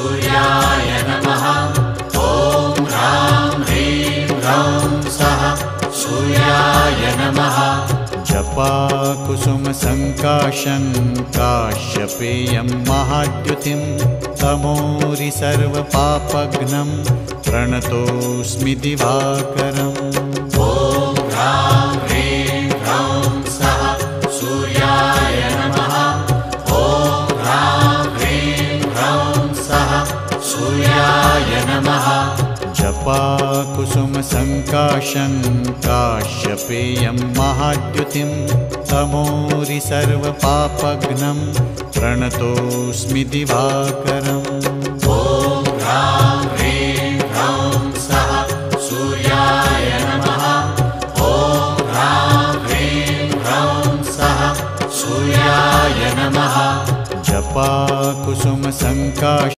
सूर्याय नमः। ॐ ह्रां ह्रीं ह्रौं सः सूर्याय नमः। जपाकुसुम संकाशं काश्यपेयं महाद्युतिं तमोरि सर्वपापघ्नं प्रणतोऽस्मि दिवाकरम्। ॐ ह्रां ह्रीं ह्रौं सः सूर्याय नमः। ॐ ह्रां ह्रीं ह्रौं सः सूर्याय नमः। जपाकुसुम संकाशं काश्यपेयं महाद्युतिं तमोरि सर्वपापघ्नं प्रणतोऽस्मि दिवाकरम्। ॐ ह्रां ह्रीं ह्रौं सः सूर्याय नमः। ॐ ह्रां ह्रीं ह्रौं सः सूर्याय नमः। जपाकुसुम संकाशं